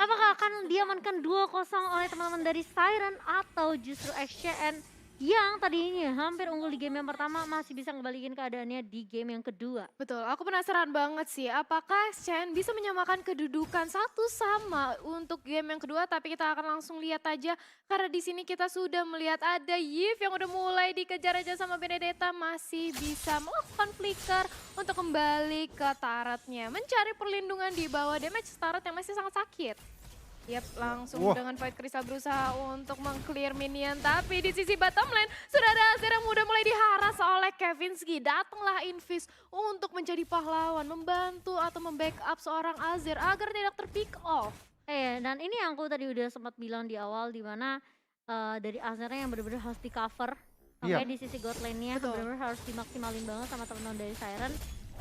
Apakah akan diamankan 2-0 oleh teman-teman dari Siren atau justru XCN yang tadinya hampir unggul di game yang pertama masih bisa ngebalikin keadaannya di game yang kedua? Betul, aku penasaran banget sih apakah Shen bisa menyamakan kedudukan satu sama untuk game yang kedua, tapi kita akan langsung lihat aja karena di sini kita sudah melihat ada Yves yang udah mulai dikejar aja sama Benedetta, masih bisa melakukan flicker untuk kembali ke turretnya, mencari perlindungan di bawah damage turret yang masih sangat sakit. Yap, langsung Wah, dengan Void Crystal berusaha untuk meng-clear minion. Tapi di sisi bottom lane sudah ada Azir yang udah mulai diharas oleh Kevinsky. Datanglah Invis untuk menjadi pahlawan, membantu atau membackup seorang Azir agar tidak terpick off. Dan ini yang aku tadi udah sempat bilang di awal di mana dari Azernya yang benar-benar harus di cover. iya. Oke, di sisi god lane-nya Betul. benar-benar harus dimaksimalin banget sama teman-teman dari Siren.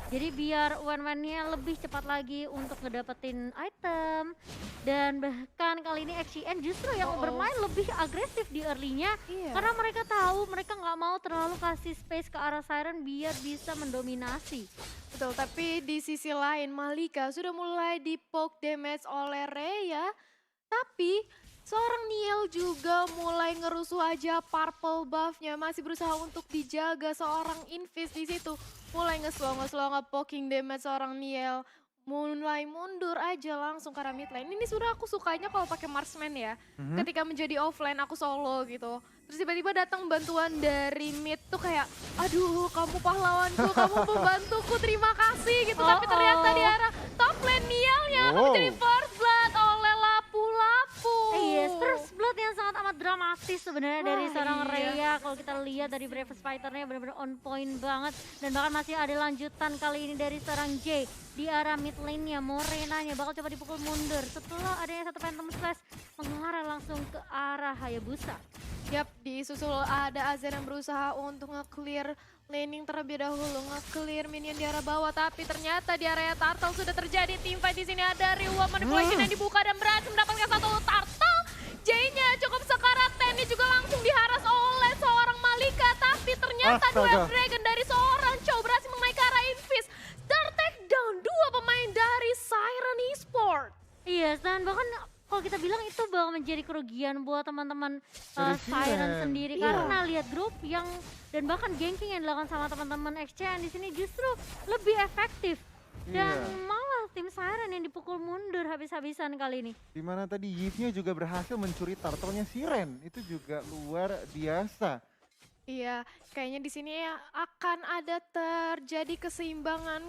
Jadi biar wan-wannya lebih cepat lagi untuk ngedapetin item. Dan bahkan kali ini XCN justru yang bermain lebih agresif di early-nya. Iya. Karena mereka tahu mereka nggak mau terlalu kasih space ke arah Siren biar bisa mendominasi. Betul, tapi di sisi lain Malika sudah mulai di poke damage oleh Rhea. Tapi seorang Niel juga mulai ngerusuh aja purple buff-nya, masih berusaha untuk dijaga seorang Invis di situ. Mulai nge-slow nge-poking damage seorang Niel. Mulai mundur aja langsung ke arah mid lane. Ini sudah aku sukanya kalau pakai marksman ya. Mhm. Ketika menjadi offline aku solo gitu. Terus tiba-tiba datang bantuan dari mid tuh kayak, aduh kamu pahlawanku, kamu pembantuku, terima kasih gitu. Tapi ternyata di arah top lane Nielnya akan Wow. menjadi first blood oleh lapu-lapu. Yes, first blood yang sangat amat dramatis sebenarnya dari Wah, seorang iya. Rhea. Kalau kita lihat dari Bravest Fighter-nya benar-benar on point banget. Dan bahkan masih ada lanjutan kali ini dari seorang Jay di arah mid lane-nya. Morenanya bakal coba dipukul mundur setelah adanya satu Phantom Slash mengarah langsung ke arah Hayabusa. Yap, disusul ada Azir yang berusaha untuk nge-clear laning terlebih dahulu, nge-clear minion di arah bawah, tapi ternyata di area turtle sudah terjadi team fight. Di sini ada reward manipulation yang dibuka dan berhasil mendapatkan satu turtle. J-nya cukup sekarat, Tenny juga langsung diharas oleh seorang Malika, tapi ternyata Astaga. duel dragon dari seorang Chow berhasil mengenai ke arah Invis. Tertakedown dua pemain dari Siren Esport. Iya, dan bahkan kalau kita bilang itu bakal menjadi kerugian buat teman-teman Dari Siren Siren. sendiri Iya. karena lihat grup yang dan bahkan ganking yang dilakukan sama teman-teman XCN di sini justru lebih efektif dan Iya. malah tim Siren yang dipukul mundur habis-habisan kali ini. Dimana tadi Yves-nya juga berhasil mencuri turtle-nya Siren. Itu juga luar biasa. Iya, kayaknya di sini akan ada terjadi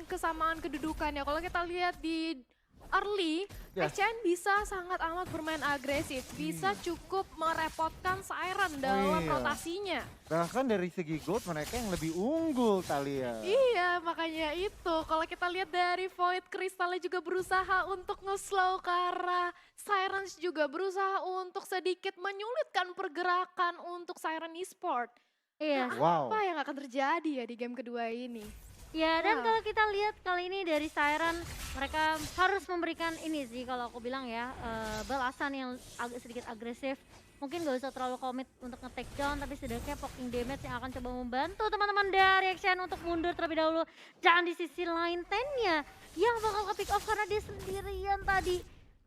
kesamaan kedudukan ya. Kalau kita lihat di early, Ya. XCN bisa sangat amat bermain agresif, bisa cukup merepotkan Siren dalam iya. rotasinya. Bahkan dari segi gold mereka yang lebih unggul Talia. Iya, makanya itu. Kalau kita lihat dari Void Crystal juga berusaha untuk nge-slow ke arah Sirens, juga berusaha untuk sedikit menyulitkan pergerakan untuk Siren Esport. Iya. Wow. Apa yang akan terjadi ya di game kedua ini? Ya, dan Wah. kalau kita lihat kali ini dari Siren, mereka harus memberikan ini sih kalau aku bilang ya, balasan yang agak sedikit agresif. Mungkin gak usah terlalu komit untuk nge-take down, tapi setidaknya poking damage yang akan coba membantu teman-teman dari XCN untuk mundur terlebih dahulu. Dan di sisi lain Ten-nya yang bakal ke-pick off karena dia sendirian tadi.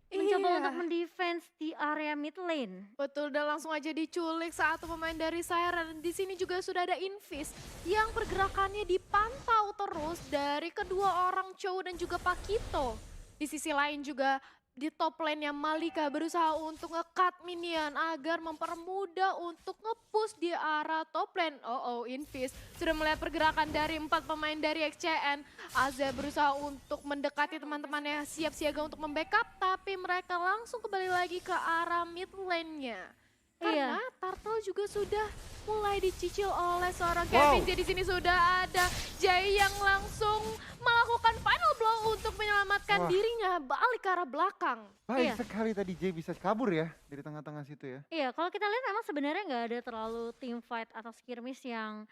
Mencoba Iya. untuk mendefense di area mid lane. Betul, dan langsung aja diculik satu pemain dari Siren. Di sini juga sudah ada Invis yang pergerakannya dipantau terus dari kedua orang Chow dan juga Pakito. Di sisi lain juga di top lane-nya Malika berusaha untuk nge-cut minion agar mempermudah untuk nge-push di arah top lane. Invis sudah melihat pergerakan dari 4 pemain dari XCN. Azza berusaha untuk mendekati teman-temannya, siap siaga untuk membackup, tapi mereka langsung kembali lagi ke arah mid lane-nya. Karena Turtle juga sudah mulai dicicil oleh seorang Kevin. Jadi di sini sudah ada Jay yang langsung melakukan final blow untuk menyelamatkan Wah. dirinya balik ke arah belakang. Baik Iya. sekali tadi Jay bisa kabur ya dari tengah-tengah situ ya. Iya, kalau kita lihat memang sebenarnya nggak ada terlalu team fight atau skirmish yang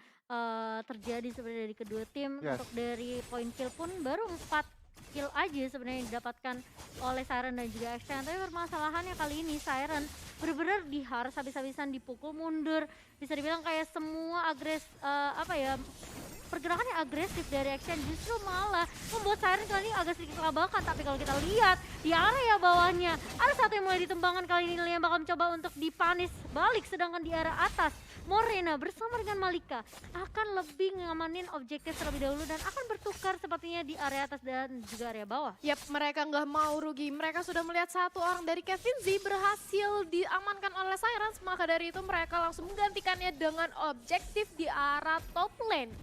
terjadi sebenarnya dari kedua tim. Yes. Untuk dari point kill pun baru 4 kill aja sebenarnya yang didapatkan oleh Siren dan juga XCN. Tapi permasalahannya kali ini Siren benar-benar diharas habis-habisan, dipukul mundur. Bisa dibilang kayak semua pergerakannya agresif dari Action justru malah membuat Siren kali ini agak sedikit kelabakan. Tapi kalau kita lihat di area bawahnya ada satu yang mulai ditembangkan kali ini yang bakal mencoba untuk dipanis balik, sedangkan di area atas Morena bersama dengan Malika akan lebih ngamanin objektif terlebih dahulu dan akan bertukar sepertinya di area atas dan juga area bawah. Yap, mereka nggak mau rugi. Mereka sudah melihat satu orang dari Kevin Z berhasil diamankan oleh Sirens. Maka dari itu mereka langsung menggantikannya dengan objektif di arah top lane.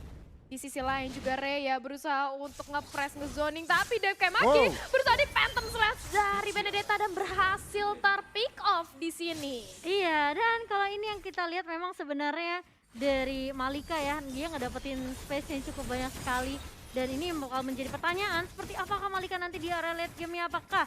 Di sisi lain juga Rhea berusaha untuk nge-press, nge-zoning. Tapi Dave Kemaki berusaha di Phantom Slash dari Benedetta dan berhasil ter-pick off di sini. Iya, dan kalau ini yang kita lihat memang sebenarnya dari Malika ya, dia ngedapetin space yang cukup banyak sekali. Dan ini bakal menjadi pertanyaan, seperti apakah Malika nanti di area late game-nya, apakah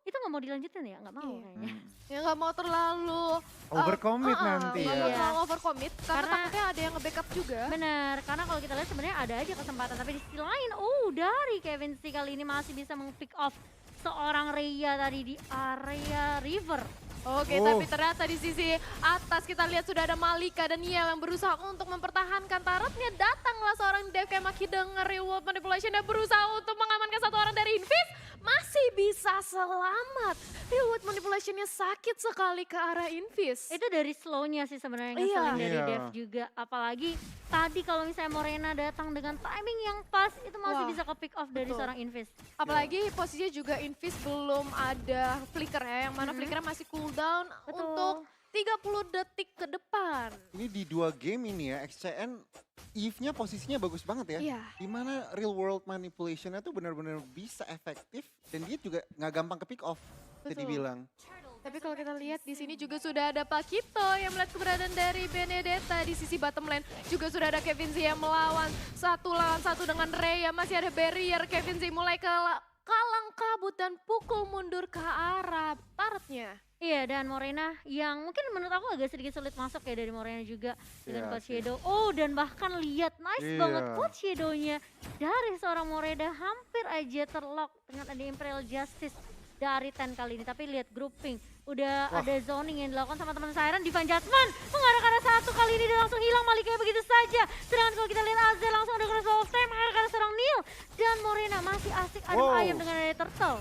itu nggak mau dilanjutin ya? Nggak mau Iya. kayaknya. Ya nggak mau terlalu Overcommit nanti nggak ya. mau terlalu overcommit karena Karena- takutnya ada yang nge-backup juga. Bener, karena kalau kita lihat sebenarnya ada aja kesempatan. Tapi di sisi lain, dari Kevin C kali ini masih bisa meng-pick off seorang Rhea tadi di area river. Oke, Oh. tapi ternyata di sisi atas kita lihat sudah ada Malika dan Niel yang berusaha untuk mempertahankan tarotnya. Datanglah seorang Dave Kemaki dengan real world manipulation dan berusaha untuk mengamankan satu orang dari Invis. Masih bisa selamat. Real world manipulationnya sakit sekali ke arah Invis. Itu dari slow-nya sih sebenarnya Iya. ngeselin dari Iya. Dev juga. Apalagi tadi kalau misalnya Morena datang dengan timing yang pas, itu masih Wah, bisa ke-pick off dari betul. seorang Invis. Apalagi posisinya juga Invis belum ada flicker ya, yang mana flickernya masih cooldown Betul. untuk 30 detik ke depan. Ini di 2 game ini ya, XCN Eve-nya posisinya bagus banget ya. Iya. Dimana real world manipulation-nya tuh benar-benar bisa efektif dan dia juga nggak gampang ke pick off. Bisa Betul. dibilang. Tapi kalau kita lihat di sini juga sudah ada Pakito yang melihat keberadaan dari Benedetta di sisi bottom lane. Juga sudah ada Kevin Z yang melawan satu lawan satu dengan Rhea. Masih ada barrier, Kevin Z mulai kalang kabut dan pukul mundur ke arah tarotnya. Iya, dan Morena yang mungkin menurut aku agak sedikit sulit masuk ya dari Morena juga dengan Iya Coach sih. Shadow. Dan bahkan lihat nice Iya. banget Coach Shadow-nya dari seorang Morena hampir aja terlock dengan ada Imperial Justice dari 10 kali ini. Tapi lihat grouping, udah Wah. ada zoning yang dilakukan sama teman Siren. Divine Judgment mengarah ke arah satu kali ini dia langsung hilang Malika begitu saja. Sedangkan kalau kita lihat Azel langsung ada cross of time mengarah ke arah seorang Neil. Dan Morena masih asik adem Wow. ayam dengan ada turtle.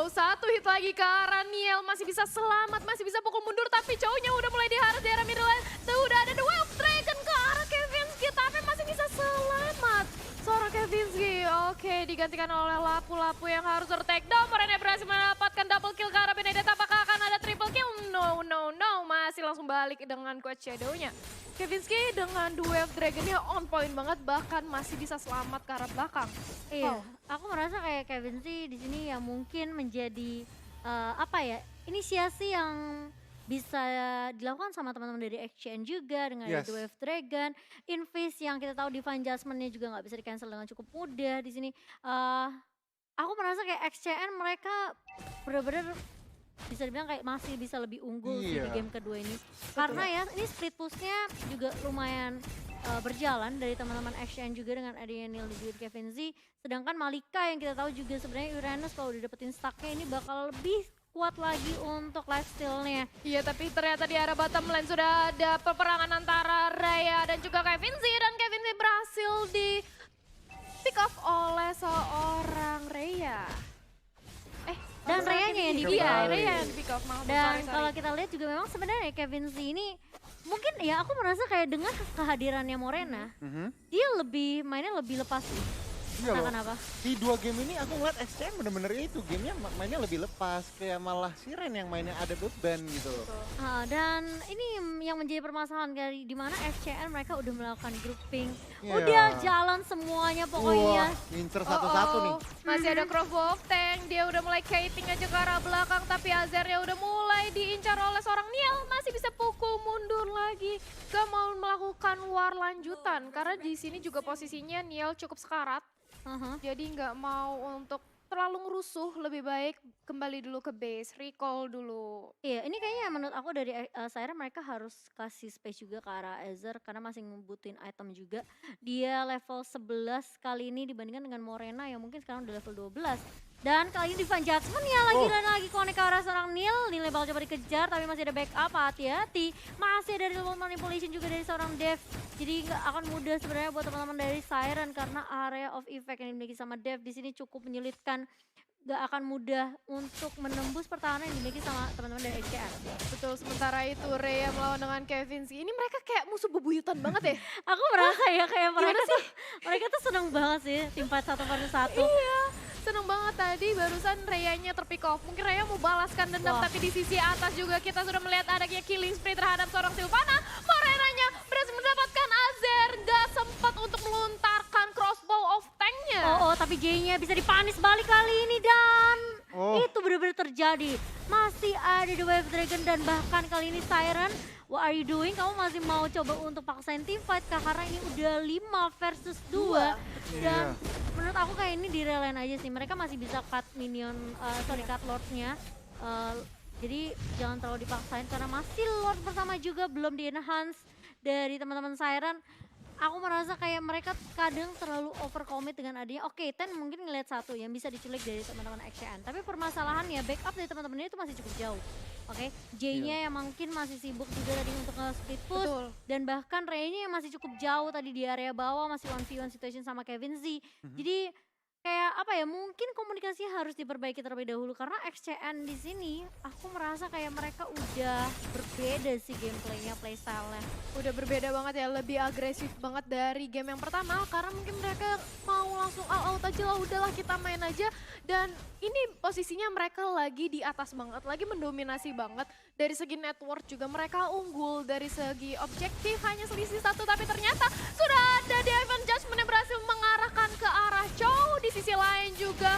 Satu hit lagi ke arah Niel. Masih bisa selamat, masih bisa pukul mundur. Tapi cowoknya udah mulai diharas di arah middle lane. Tuh udah ada The Wave Dragon ke arah Kevinski. Tapi masih bisa selamat. Seorang Kevinski, oke, digantikan oleh Lapu-Lapu yang harus ter-take down. Morena berhasil mendapatkan double kill ke arah Benedetta. Apakah akan ada triple kill? No. Masih langsung balik dengan Quest Shadow-nya. Kevinski dengan Wave Dragon-nya on point banget. Bahkan masih bisa selamat ke arah belakang. Iya, aku merasa kayak Kevin sih di sini yang mungkin menjadi inisiasi yang bisa dilakukan sama teman-teman dari Action juga dengan Yes. The Wave Dragon, Invis yang kita tahu Divine Judgment-nya juga nggak bisa di cancel dengan cukup mudah di sini. Aku merasa kayak XCN mereka bener-bener bisa dibilang kayak masih bisa lebih unggul sih di Iya. game kedua ini. Karena ya ini split push-nya juga lumayan berjalan dari teman-teman Action juga dengan adanya Neil dan juga Kevin Z. Sedangkan Malika yang kita tahu juga sebenarnya Uranus kalau udah dapetin stacknya ini bakal lebih kuat lagi untuk lifesteal-nya. Iya, tapi ternyata di arah bottom lane sudah ada peperangan antara Rhea dan juga Kevin Z. Dan Kevin Z berhasil di pick off oleh seorang Rhea. Dan Rhea-nya yang di Iya, pick off. Rhea yang di pick off. Maaf, Dan sorry. kalau kita lihat juga memang sebenarnya Kevin Z ini mungkin ya aku merasa kayak dengan kehadirannya Morena, Mhm. dia mainnya lebih lepas sih. Iya Entah loh. kenapa. Di 2 game ini aku ngeliat XCN bener-bener itu gamenya mainnya lebih lepas. Kayak malah Siren yang mainnya ada beban gitu loh. Dan ini yang menjadi permasalahan dari di mana FCN mereka udah melakukan grouping, Iya. udah jalan semuanya pokoknya. Wah, ngincer satu-satu nih. Masih ada Crow of Tank, dia udah mulai kiting aja ke arah belakang. Tapi Azernya udah mulai diincar oleh seorang Niel. Masih bisa pukul mundur lagi. Gak mau melakukan war lanjutan. Karena di sini juga posisinya Niel cukup sekarat. Jadi nggak mau untuk terlalu ngerusuh, lebih baik kembali dulu ke base, recall dulu. Iya, ini kayaknya menurut aku dari Siren mereka harus kasih space juga ke arah Azer karena masih ngebutin item juga. Dia level 11 kali ini dibandingkan dengan Morena yang mungkin sekarang udah level 12. Dan kali ini Divine Judgment ya lagi dan lagi connect ke arah seorang Neil. Neil bakal coba dikejar tapi masih ada backup, hati-hati. Masih ada real world manipulation juga dari seorang Dev. Jadi nggak akan mudah sebenarnya buat teman-teman dari Siren karena area of effect yang dimiliki sama Dev di sini cukup menyulitkan. Gak akan mudah untuk menembus pertahanan yang dimiliki sama teman-teman dari XCR. Betul, sementara itu Rhea melawan dengan Kevin sih. Ini mereka kayak musuh bebuyutan banget ya. Aku merasa ya kayak mereka tuh seneng banget sih tim fight 1 versus 1. Iya, seneng banget tadi barusan Rhea-nya terpick off. Mungkin Rhea mau balaskan dendam, Wah. tapi di sisi atas juga kita sudah melihat adanya killing spree terhadap seorang Sylvana. Morenanya berhasil mendapatkan Azer, gak sempat untuk melontarkan crossbow of tank-nya. Oh, tapi J-nya bisa dipanis balik kali ini dan itu benar-benar terjadi. Masih ada The Wave Dragon dan bahkan kali ini Siren, what are you doing? Kamu masih mau coba untuk paksain team fight kah? Karena ini udah 5 versus 2. Dan menurut aku kayak ini direlain aja sih. Mereka masih bisa cut minion, cut lordnya. Jadi jangan terlalu dipaksain karena masih lord pertama juga belum di-enhance dari teman-teman Siren. Aku merasa kayak mereka kadang terlalu overcommit dengan adanya, oke, Ten mungkin ngeliat satu yang bisa diculik dari teman-teman XCN. Tapi permasalahannya backup dari teman-temannya itu masih cukup jauh. Oke, J-nya yang mungkin masih sibuk juga tadi untuk nge-split push. Betul. Dan bahkan Rey-nya yang masih cukup jauh tadi di area bawah, masih 1v1 situation sama Kevin Z. Jadi kayak apa ya, mungkin komunikasi harus diperbaiki terlebih dahulu karena XCN di sini aku merasa kayak mereka udah berbeda sih gameplaynya, playstyle-nya. Udah berbeda banget ya, lebih agresif banget dari game yang pertama karena mungkin mereka mau langsung all out aja lah, udahlah kita main aja. Dan ini posisinya mereka lagi di atas banget, lagi mendominasi banget. Dari segi network juga mereka unggul, dari segi objektif hanya selisih 1 tapi ternyata sudah ada Divine Judgment yang berhasil mengarahkan ke arah Chow. Di sisi lain juga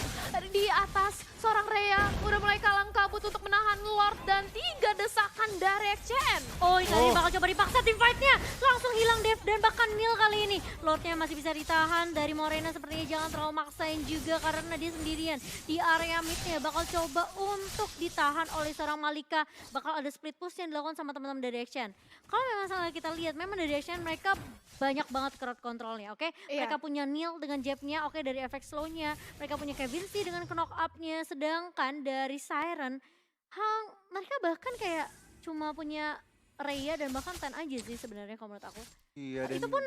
di atas seorang Rhea udah mulai kalang kabut untuk menahan Lord dan 3 desakan dari XCN. Oh, kali ini bakal coba dipaksa tim fight-nya. Langsung hilang Dev dan bahkan Neil kali ini. Lordnya masih bisa ditahan dari Morena, sepertinya jangan terlalu maksain juga karena dia sendirian. Di area mid-nya bakal coba untuk ditahan oleh seorang Malika. Bakal ada split push yang dilakukan sama teman-teman dari XCN. Kalau memang salah kita lihat, memang dari XCN mereka banyak banget crowd controlnya, oke? Iya. Mereka punya Neil dengan jab-nya, oke, dari efek slow-nya. Mereka punya Kevin C dengan knock up-nya. Sedangkan dari Siren, mereka bahkan kayak cuma punya Rhea dan bahkan Ten aja sih sebenarnya kalau menurut aku. Iya, dan Itu pun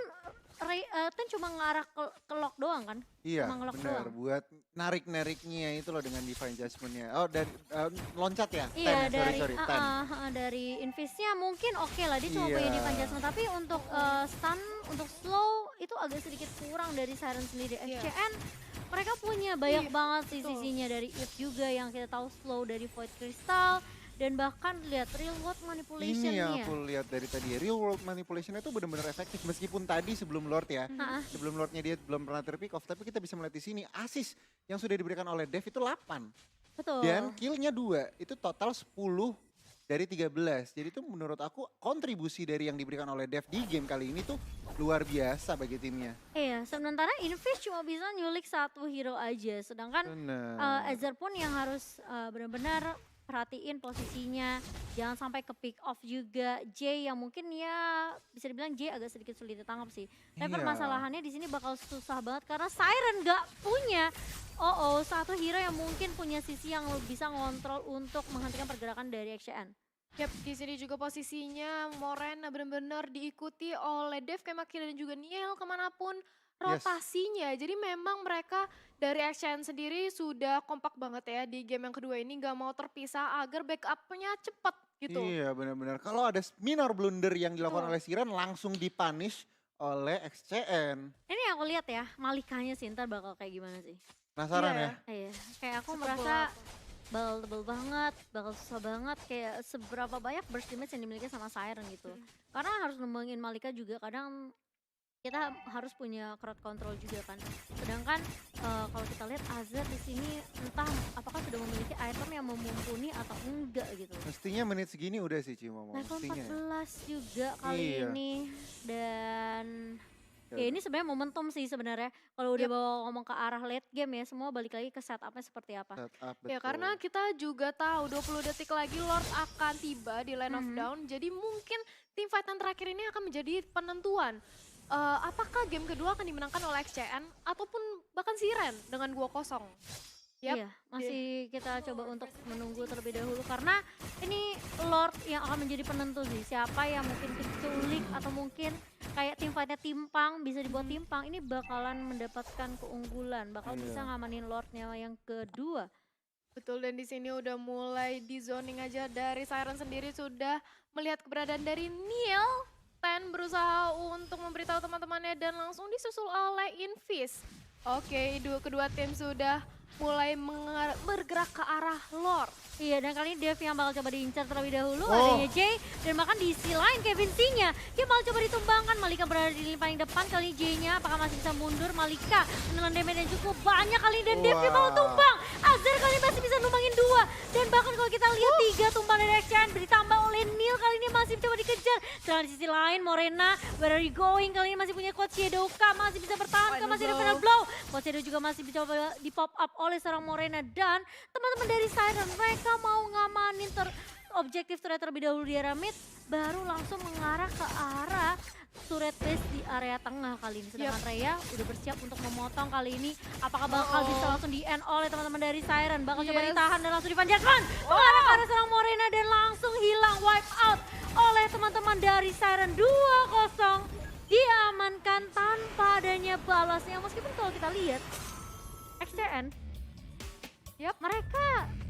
Ten cuma ngarah ke lock doang kan? iya cuma nge-lock benar doang. buat narik-nariknya itu loh dengan Divine Judgment-nya. Oh, dari loncat ya? Iya, Ten ya? dari Ten. dari Invis-nya mungkin oke lah, dia cuma Iya. punya Divine Judgment, tapi untuk stun, untuk slow itu agak sedikit kurang dari Siren sendiri. Iya. FCN mereka punya banyak Iya, banget sih betul. sisinya, dari Eve juga yang kita tahu slow, dari Void Crystal, dan bahkan lihat real world Ini yang manipulation-nya. aku lihat dari tadi, real world manipulation itu benar-benar efektif meskipun tadi sebelum Lord ya. Ha-ha. Sebelum Lordnya dia belum pernah terpick off, tapi kita bisa melihat di sini assist yang sudah diberikan oleh Dev itu 8. Betul. Dan killnya 2, itu total 10 dari 13. Jadi itu menurut aku kontribusi dari yang diberikan oleh Dev di game kali ini tuh luar biasa bagi timnya. Iya, sementara Invis cuma bisa nyulik satu hero aja, sedangkan Benar. Azir pun yang harus benar-benar perhatiin posisinya, jangan sampai ke pick off juga. J yang mungkin ya bisa dibilang J agak sedikit sulit ditangkap sih. Tapi Iya. permasalahannya di sini bakal susah banget karena Siren gak punya satu hero yang mungkin punya sisi yang bisa ngontrol untuk menghentikan pergerakan dari XCN. Yap, di sini juga posisinya Morena benar-benar diikuti oleh Dev, Kemaki dan juga Niel kemanapun rotasinya. Jadi memang mereka dari XCN sendiri sudah kompak banget ya di game yang kedua ini, gak mau terpisah agar backupnya cepat gitu. Iya benar-benar. Kalau ada minor blunder yang dilakukan Betul. oleh Siren langsung dipunish oleh XCN. Ini yang aku lihat ya, Malikanya sih ntar bakal kayak gimana sih. Penasaran Iya. ya? Iya, kayak aku Setebel merasa apa. bakal tebel banget, bakal susah banget kayak seberapa banyak burst damage yang dimiliki sama Siren gitu. Karena harus nembangin Malika juga kadang kita harus punya crowd control juga kan. Sedangkan kalau kita lihat Azir di sini entah apakah sudah memiliki item yang mumpuni atau enggak gitu. Mestinya menit segini udah sih Cimo. Level Mestinya ya. 14 juga kali Iya. ini, dan Ya ya ini sebenarnya momentum sih sebenarnya. Kalau udah Yap. bawa ngomong ke arah late game ya, semua balik lagi ke setupnya seperti apa. Setup, Ya betul. karena kita juga tahu 20 detik lagi Lord akan tiba di line of Mhm. down. Jadi mungkin tim fight yang terakhir ini akan menjadi penentuan. Apakah game kedua akan dimenangkan oleh XCN ataupun bahkan Siren dengan 2-0. Yap. Iya, masih kita coba untuk menunggu terlebih dahulu karena ini Lord yang akan menjadi penentu sih. Siapa yang mungkin keculik atau mungkin kayak tim fightnya timpang, bisa dibuat timpang, ini bakalan mendapatkan keunggulan, bakal Iya. bisa ngamanin Lordnya yang kedua. Betul, dan di sini udah mulai di zoning aja dari Siren sendiri sudah melihat keberadaan dari Neil. Ten berusaha untuk memberitahu teman-temannya dan langsung disusul oleh Invis. Oke, kedua tim sudah mulai bergerak ke arah Lord. Iya, dan kali ini Dev yang bakal coba diincar terlebih dahulu, Oh. adanya Jay, dan bahkan di sisi lain Kevin C-nya, dia malah coba ditumbangkan. Malika berada di lini paling depan, kali ini Jay-nya apakah masih bisa mundur? Malika dengan damage yang cukup banyak kali ini, dan Dev dia Wah. mau tumbang. Azir kali ini masih bisa numbangin 2, dan bahkan kalau kita lihat 3 tumbang dari XCN ditambah oleh Neil, kali ini masih coba dikejar. Sedangkan di sisi lain Morena, where are you going? Kali ini masih punya Coach Shadowka, masih bisa bertahan, Final masih ada blow. final blow. Coach Shadow juga masih bisa di pop up oleh seorang Morena, dan teman-teman dari Siren mereka mau ngamanin objektif turret terlebih dahulu di area mid, baru langsung mengarah ke arah turret base di area tengah kali ini. Sedangkan Rhea udah bersiap untuk memotong kali ini. Apakah bakal bisa langsung di end oleh teman-teman dari Siren? Bakal coba Yes. ditahan dan langsung dipanjatkan mengarah ke arah seorang Morena dan langsung hilang wipe out oleh teman-teman dari Siren. 2-0 diamankan tanpa adanya balasnya. Meskipun kalau kita lihat XCN, Yap. mereka